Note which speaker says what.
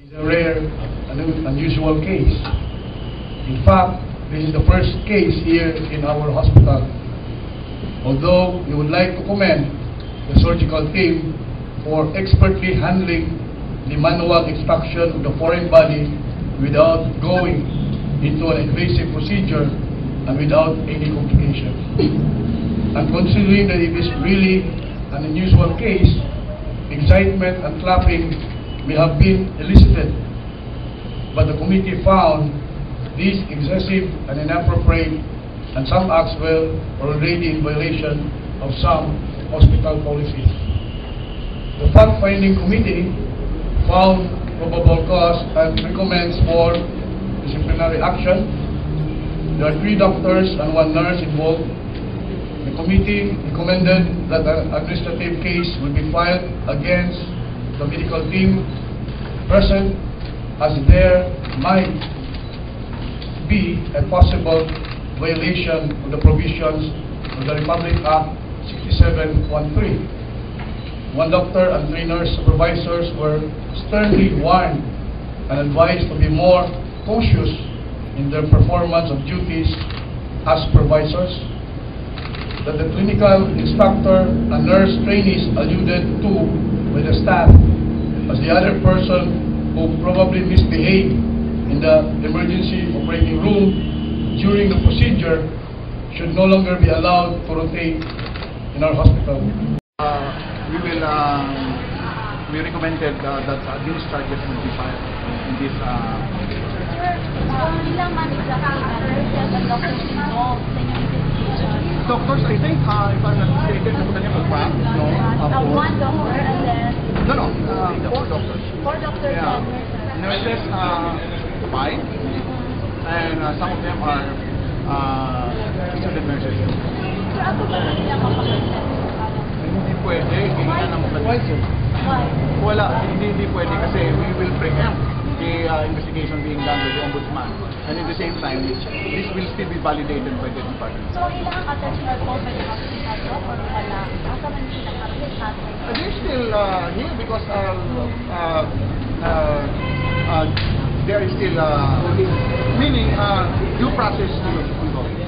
Speaker 1: It's a rare and unusual case. In fact, this is the first case here in our hospital. Although we would like to commend the surgical team for expertly handling the manual extraction of the foreign body without going into an invasive procedure and without any complications. And considering that it is really an unusual case, excitement and clapping may have been elicited, but the committee found this excessive and inappropriate, and some acts were already in violation of some hospital policies. The fact-finding committee found probable cause and recommends for disciplinary action. There are 3 doctors and 1 nurse involved. The committee recommended that an administrative case will be filed against the medical team present, as there might be a possible violation of the provisions of the Republic Act 6713. 1 doctor and 3 nurse supervisors were sternly warned and advised to be more cautious in their performance of duties as supervisors. That the clinical instructor and nurse trainees alluded to by the staff as the other person who probably misbehaved in the emergency operating room during the procedure should no longer be allowed to rotate in our hospital.
Speaker 2: We recommended that these charges will be filed in this. Doctors, I think, if I'm not mistaken,
Speaker 3: one doctor and then...
Speaker 2: No, 4 doctors.
Speaker 3: 4 doctors
Speaker 2: Yeah.
Speaker 3: and
Speaker 2: Nurses, 5, and some of them are student nurses.
Speaker 3: So, ako ba nila mapapagsalita?
Speaker 2: Hindi pwede, hindi na mag-advise.
Speaker 3: Why?
Speaker 2: Wala, hindi pwede kasi we will preempt the investigation being done by the Ombudsman. And at the same time, this will still be validated by the department.
Speaker 3: So, ilang attention po ba yung hospital or wala? Asa man silang application?
Speaker 2: They're still here because there is still, meaning due process still ongoing.